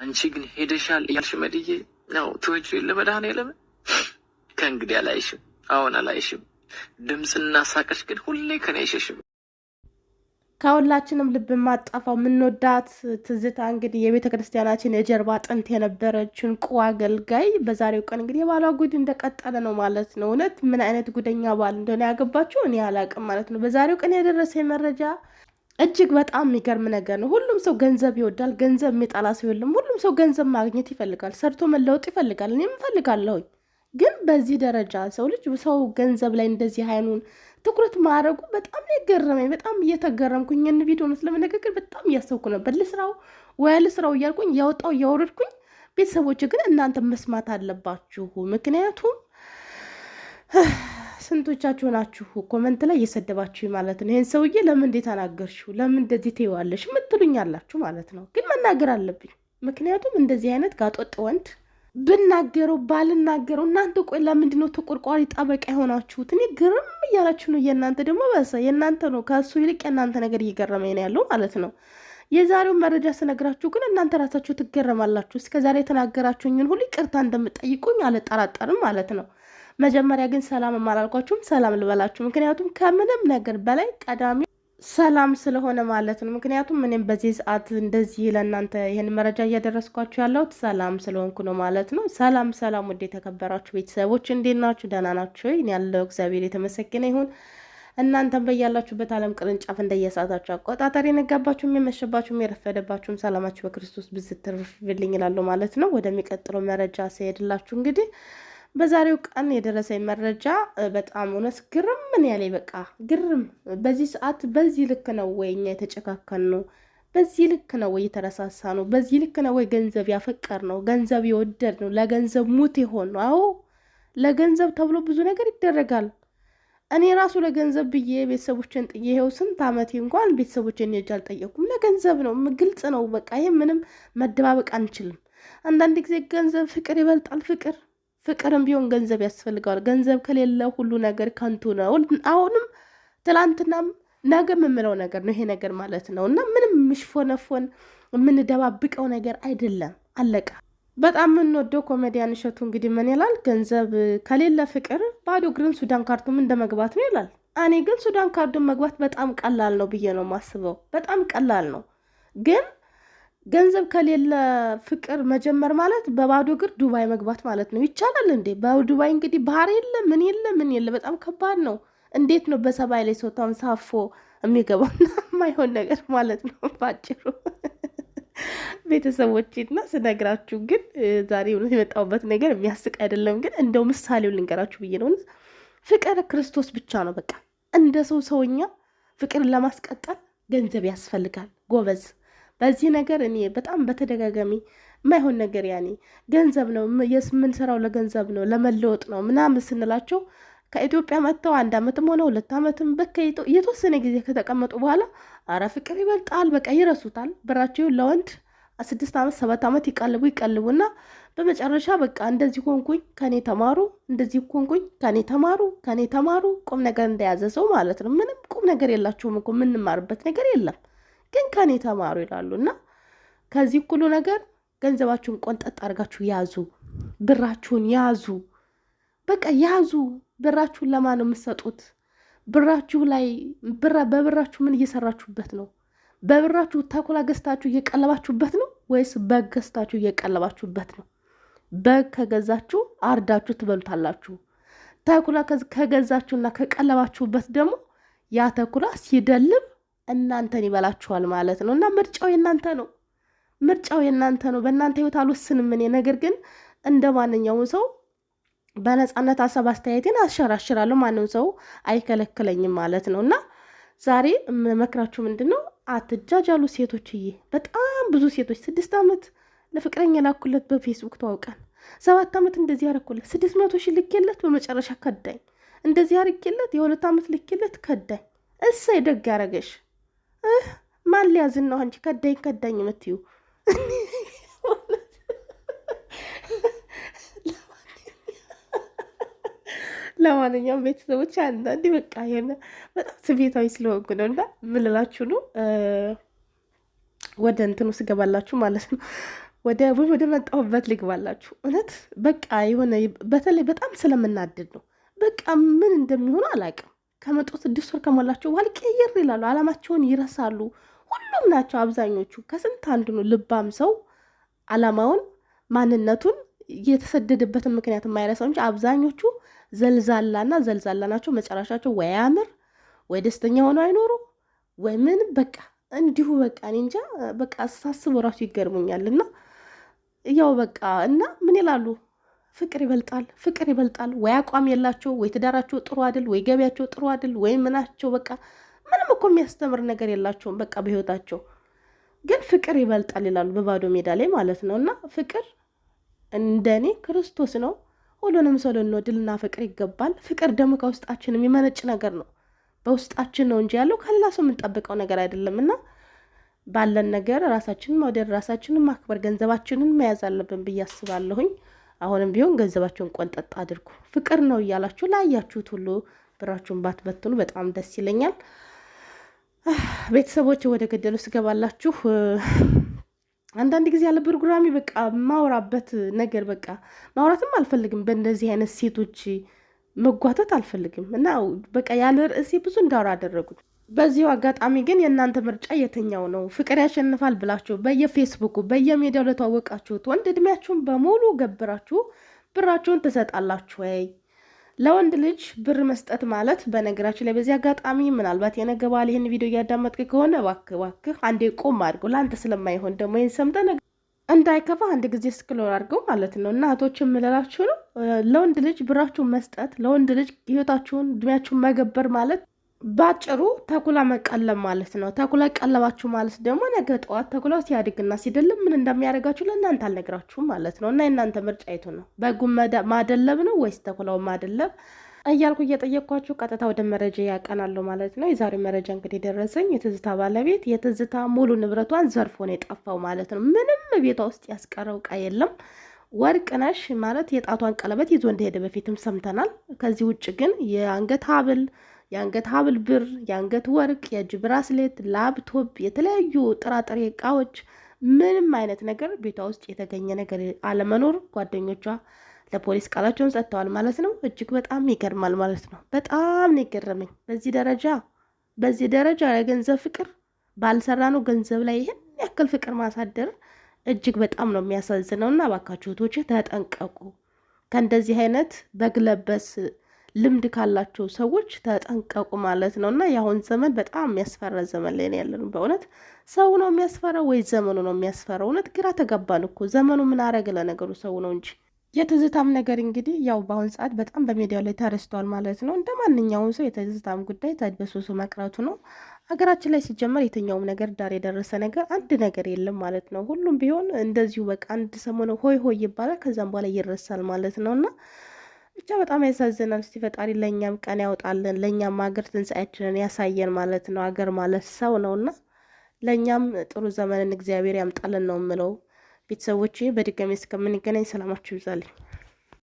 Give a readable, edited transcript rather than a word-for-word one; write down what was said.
አንቺ ግን ሄደሻል እያልሽ መድዬ ነው ትወጪ ለመድኃኔዓለም ከእንግዲህ አላይሽም። አሁን አላይሽም። ድምፅና ሳቅሽ ግን ሁሌ ከኔ አይሸሽም። ከሁላችንም ልብ ማጣፋው የምንወዳት ትዝታ እንግዲህ የቤተ ክርስቲያናችን የጀርባ አጥንት የነበረችን ቁ አገልጋይ በዛሬው ቀን እንግዲህ የባሏ ጉድ እንደቀጠለ ነው ማለት ነው። እውነት ምን አይነት ጉደኛ ባል እንደሆነ ያገባችሁ እኔ አላቅም ማለት ነው። በዛሬው ቀን የደረሰ መረጃ እጅግ በጣም የሚገርም ነገር ነው። ሁሉም ሰው ገንዘብ ይወዳል። ገንዘብ የሚጠላ ሰው የለም። ሁሉም ሰው ገንዘብ ማግኘት ይፈልጋል። ሰርቶ መለወጥ ይፈልጋል። እኔም እፈልጋለሁኝ። ግን በዚህ ደረጃ ሰው ልጅ ሰው ገንዘብ ላይ እንደዚህ አይኑን ትኩረት ማድረጉ በጣም የገረመኝ። በጣም እየተገረምኩኝ ይህን ቪዲዮ ነው ስለመነጋገር በጣም እያሰብኩ ነበር። ልስራው ወይ ልስራው እያልኩኝ ያወጣው እያወረድኩኝ። ቤተሰቦች ግን እናንተ መስማት አለባችሁ። ምክንያቱም ስንቶቻችሁ ናችሁ ኮመንት ላይ እየሰደባችሁ ማለት ነው። ይሄን ሰውዬ ለምን እንዴት አናገርሽው፣ ለምን እንደዚህ ትይዋለሽ ምትሉኝ አላችሁ ማለት ነው። ግን መናገር አለብኝ። ምክንያቱም እንደዚህ አይነት ጋጦጥ ወንድ ብናገረው ባልናገረው እናንተ ቆይ ለምንድነው ተቆርቋሪ ጠበቃ የሆናችሁት? እኔ ግርም እያላችሁ ነው። የእናንተ ደግሞ በሰ የእናንተ ነው ከሱ ይልቅ የእናንተ ነገር እየገረመኝ ነው ያለው ማለት ነው። የዛሬውን መረጃ ስነግራችሁ ግን እናንተ ራሳችሁ ትገረማላችሁ። እስከዛሬ የተናገራችሁኝን ሁሉ ይቅርታ እንደምጠይቁኝ አልጠራጠርም ማለት ነው። መጀመሪያ ግን ሰላም አላልኳችሁም፣ ሰላም ልበላችሁ። ምክንያቱም ከምንም ነገር በላይ ቀዳሚ ሰላም ስለሆነ ማለት ነው። ምክንያቱም እኔም በዚህ ሰዓት እንደዚህ ለእናንተ ይህን መረጃ እያደረስኳችሁ ያለሁት ሰላም ስለሆንኩ ነው ማለት ነው። ሰላም ሰላም፣ ውድ የተከበራችሁ ቤተሰቦች እንዴት ናችሁ? ደህና ናችሁ? እኔ ያለው እግዚአብሔር የተመሰገነ ይሁን። እናንተም በያላችሁበት ዓለም ቅርንጫፍ እንደየሰዓታችሁ አቆጣጠር የነጋባችሁም የመሸባችሁም የረፈደባችሁም ሰላማችሁ በክርስቶስ ብዝት ትርፍልኝ እላለሁ ማለት ነው። ወደሚቀጥለው መረጃ ሲሄድላችሁ እንግዲህ በዛሬው ቀን የደረሰኝ መረጃ በጣም እውነት ግርም ምን ያለኝ በቃ ግርም። በዚህ ሰዓት በዚህ ልክ ነው ወይ እኛ የተጨካከን ነው? በዚህ ልክ ነው ወይ የተረሳሳ ነው? በዚህ ልክ ነው ወይ ገንዘብ ያፈቀር ነው? ገንዘብ የወደድ ነው? ለገንዘብ ሙት የሆን ነው? አዎ ለገንዘብ ተብሎ ብዙ ነገር ይደረጋል። እኔ ራሱ ለገንዘብ ብዬ ቤተሰቦችን ጥዬ ይኸው ስንት ዓመቴ እንኳን ቤተሰቦችን ሄጄ አልጠየኩም። ለገንዘብ ነው። ግልጽ ነው በቃ። ይሄ ምንም መደባበቅ አንችልም። አንዳንድ ጊዜ ገንዘብ ፍቅር ይበልጣል። ፍቅርም ቢሆን ገንዘብ ያስፈልገዋል። ገንዘብ ከሌለ ሁሉ ነገር ከንቱ ነው። አሁንም ትላንትናም ነገ የምምለው ነገር ነው ይሄ ነገር ማለት ነው። እና ምንም ምሽፎነፎን የምንደባብቀው ነገር አይደለም። አለቃ። በጣም የምንወደው ኮሜዲያን እሸቱ እንግዲህ ምን ይላል? ገንዘብ ከሌለ ፍቅር ባዶ እግርን ሱዳን ካርቱም እንደመግባት ነው ይላል። እኔ ግን ሱዳን ካርቱም መግባት በጣም ቀላል ነው ብዬ ነው ማስበው። በጣም ቀላል ነው። ግን ገንዘብ ከሌለ ፍቅር መጀመር ማለት በባዶ እግር ዱባይ መግባት ማለት ነው። ይቻላል እንዴ? በዱባይ እንግዲህ ባህር የለ ምን የለ በጣም ከባድ ነው። እንዴት ነው በሰማይ ላይ ሰው ተንሳፎ የሚገባውና የማይሆን ነገር ማለት ነው ባጭሩ። ቤተሰቦችና ስነግራችሁ ግን ዛሬ እውነት የመጣሁበት ነገር የሚያስቅ አይደለም። ግን እንደው ምሳሌው ልንገራችሁ ብዬ ነው። ፍቅር ክርስቶስ ብቻ ነው በቃ። እንደ ሰውኛ ፍቅርን ለማስቀጠል ገንዘብ ያስፈልጋል ጎበዝ። በዚህ ነገር እኔ በጣም በተደጋጋሚ የማይሆን ነገር ያኔ ገንዘብ ነው የምንሰራው ለገንዘብ ነው ለመለወጥ ነው ምናምን ስንላቸው ከኢትዮጵያ መጥተው 1 ዓመትም ሆነ 2 ዓመትም በቃ የተወሰነ ጊዜ ከተቀመጡ በኋላ አረ ፍቅር ይበልጣል በቃ ይረሱታል። ብራቸውን ለወንድ 6 ዓመት 7 ዓመት ይቀልቡና በመጨረሻ በቃ እንደዚህ ሆንኩኝ ከኔ ተማሩ፣ እንደዚህ ሆንኩኝ ከኔ ተማሩ። ቁም ነገር እንደያዘ ሰው ማለት ነው። ምንም ቁም ነገር የላቸውም እኮ የምንማርበት ነገር የለም። ግን ከኔ ተማሩ ይላሉና ከዚህ ሁሉ ነገር ገንዘባችሁን ቆንጠጥ አድርጋችሁ ያዙ። ብራችሁን ያዙ። በቃ ያዙ። ብራችሁን ለማን ነው የምትሰጡት? ብራችሁ ላይ በብራችሁ ምን እየሰራችሁበት ነው? በብራችሁ ተኩላ ገዝታችሁ እየቀለባችሁበት ነው ወይስ በግ ገዝታችሁ እየቀለባችሁበት ነው? በግ ከገዛችሁ አርዳችሁ ትበሉታላችሁ። ተኩላ ከገዛችሁና ከቀለባችሁበት ደግሞ ያ ተኩላ ሲደልብ እናንተን ይበላችኋል ማለት ነው። እና ምርጫው የናንተ ነው። በእናንተ ህይወት አልወስንም እኔ። ነገር ግን እንደ ማንኛውም ሰው በነፃነት ሀሳብ አስተያየቴን አሸራሽራለሁ። ማንም ሰው አይከለክለኝም ማለት ነው። እና ዛሬ መክራችሁ ምንድነው? አትጃጃሉ ሴቶችዬ። በጣም ብዙ ሴቶች 6 ዓመት ለፍቅረኛ ላኩለት በፌስቡክ ተዋውቀን 7 ዓመት እንደዚህ ያረኩለት 600 ሺህ ልኬለት በመጨረሻ ከዳኝ። እንደዚህ አርጌለት የ2 ዓመት ልኬለት ከዳኝ። እሰይ ደግ ያረገሽ። ማን ሊያዝን ነው አንቺ ከዳኝ የምትዩ? ለማንኛውም ቤተሰቦች አንዳንዴ በቃ የሆነ በጣም ስሜታዊ ስለሆንኩ ነው እና ምልላችሁ ነው ወደ እንትኑ ስገባላችሁ ማለት ነው። ወደ መጣሁበት ልግባላችሁ። እውነት በቃ የሆነ በተለይ በጣም ስለምናድድ ነው። በቃ ምን እንደሚሆኑ አላውቅም። ከመጡ 6 ወር ከሞላቸው በኋላ ቀየር ይላሉ፣ አላማቸውን ይረሳሉ። ሁሉም ናቸው አብዛኞቹ። ከስንት አንዱ ነው ልባም ሰው አላማውን ማንነቱን የተሰደደበትን ምክንያት የማይረሳው እንጂ አብዛኞቹ ዘልዛላና ዘልዛላ ናቸው። መጨረሻቸው ወይ አያምር ወይ ደስተኛ ሆነው አይኖሩ ወይ ምን በቃ እንዲሁ በቃ እኔ እንጃ በቃ ሳስበው ራሱ ይገርሙኛል። እና ያው በቃ እና ምን ይላሉ ፍቅር ይበልጣል፣ ፍቅር ይበልጣል። ወይ አቋም የላቸው ወይ ትዳራቸው ጥሩ አይደል ወይ ገቢያቸው ጥሩ አይደል ወይ ምናቸው በቃ ምንም እኮ የሚያስተምር ነገር የላቸውም በቃ በህይወታቸው። ግን ፍቅር ይበልጣል ይላሉ በባዶ ሜዳ ላይ ማለት ነው። እና ፍቅር እንደኔ ክርስቶስ ነው። ሁሉንም ሰው ልንወድልና ፍቅር ይገባል። ፍቅር ደግሞ ከውስጣችን የሚመነጭ ነገር ነው። በውስጣችን ነው እንጂ ያለው ከሌላ ሰው የምንጠብቀው ነገር አይደለም። እና ባለን ነገር ራሳችንን መውደድ፣ ራሳችንን ማክበር፣ ገንዘባችንን መያዝ አለብን ብዬ አስባለሁኝ። አሁንም ቢሆን ገንዘባችሁን ቆንጠጥ አድርጉ። ፍቅር ነው እያላችሁ ላያችሁት ሁሉ ብራችሁን ባትበትኑ በጣም ደስ ይለኛል። ቤተሰቦች ወደ ገደሉ ስገባላችሁ አንዳንድ ጊዜ ያለ ፕሮግራሚ በቃ ማውራበት ነገር በቃ ማውራትም አልፈልግም። በእንደዚህ አይነት ሴቶች መጓተት አልፈልግም እና በቃ ያለ ርዕሴ ብዙ እንዳወራ አደረጉት። በዚሁ አጋጣሚ ግን የእናንተ ምርጫ የትኛው ነው? ፍቅር ያሸንፋል ብላችሁ በየፌስቡኩ በየሚዲያው ለተዋወቃችሁት ወንድ እድሜያችሁን በሙሉ ገብራችሁ ብራችሁን ትሰጣላችሁ ወይ? ለወንድ ልጅ ብር መስጠት ማለት በነገራችን ላይ በዚህ አጋጣሚ ምናልባት የነገ ባል ይህን ቪዲዮ እያዳመጥክ ከሆነ እባክህ አንዴ ቆም አድርገው። ለአንተ ስለማይሆን ደግሞ ይህን ሰምተህ እንዳይከፋ አንድ ጊዜ ስክሎር አድርገው ማለት ነው። እናቶች የምልላችሁ ነው ለወንድ ልጅ ብራችሁን መስጠት፣ ለወንድ ልጅ ህይወታችሁን እድሜያችሁን መገበር ማለት ባጭሩ ተኩላ መቀለብ ማለት ነው። ተኩላ ቀለባችሁ ማለት ደግሞ ነገ ጠዋት ተኩላው ሲያድግና ሲደልብ ምን እንደሚያደርጋችሁ ለእናንተ አልነግራችሁም ማለት ነው። እና የእናንተ ምርጫ የቱ ነው? በጉም ማደለብ ነው ወይስ ተኩላውን ማደለብ እያልኩ እየጠየቅኳችሁ ቀጥታ ወደ መረጃ ያቀናለሁ ማለት ነው። የዛሬ መረጃ እንግዲህ ደረሰኝ። የትዝታ ባለቤት የትዝታ ሙሉ ንብረቷን ዘርፎ ነው የጠፋው ማለት ነው። ምንም ቤቷ ውስጥ ያስቀረው ዕቃ የለም። ወርቅነሽ ማለት የጣቷን ቀለበት ይዞ እንደሄደ በፊትም ሰምተናል። ከዚህ ውጭ ግን የአንገት ሀብል ብር፣ የአንገት ወርቅ፣ የእጅ ብራስሌት፣ ላፕቶፕ፣ የተለያዩ ጥራጥሬ እቃዎች ምንም አይነት ነገር ቤቷ ውስጥ የተገኘ ነገር አለመኖር ጓደኞቿ ለፖሊስ ቃላቸውን ሰጥተዋል ማለት ነው። እጅግ በጣም ይገርማል ማለት ነው። በጣም ነው የገረመኝ። በዚህ ደረጃ የገንዘብ ፍቅር ባልሰራ ነው ገንዘብ ላይ ይህን ያክል ፍቅር ማሳደር እጅግ በጣም ነው የሚያሳዝነው። እና እባካችሁ እህቶቼ ተጠንቀቁ። ከእንደዚህ አይነት በግለበስ ልምድ ካላቸው ሰዎች ተጠንቀቁ ማለት ነው። እና የአሁን ዘመን በጣም የሚያስፈራ ዘመን ላይ ነው ያለነው። በእውነት ሰው ነው የሚያስፈራው ወይ ዘመኑ ነው የሚያስፈራው? እውነት ግራ ተጋባን እኮ። ዘመኑ ምን አረገ? ለነገሩ ሰው ነው እንጂ። የትዝታም ነገር እንግዲህ ያው በአሁን ሰዓት በጣም በሚዲያው ላይ ተረስቷል ማለት ነው። እንደ ማንኛውም ሰው የትዝታም ጉዳይ ተድበስብሶ መቅረቱ ነው። ሀገራችን ላይ ሲጀመር የትኛውም ነገር ዳር የደረሰ ነገር አንድ ነገር የለም ማለት ነው። ሁሉም ቢሆን እንደዚሁ በቃ አንድ ሰሞኑ ሆይ ሆይ ይባላል፣ ከዛም በኋላ ይረሳል ማለት ነው። እና ብቻ በጣም ያሳዝናል። እስቲ ፈጣሪ ለእኛም ቀን ያውጣልን፣ ለእኛም ሀገር ትንሣኤያችንን ያሳየን ማለት ነው። ሀገር ማለት ሰው ነው እና ለእኛም ጥሩ ዘመንን እግዚአብሔር ያምጣልን ነው የምለው። ቤተሰቦቼ በድጋሚ እስከምንገናኝ ሰላማችሁ ይብዛልኝ።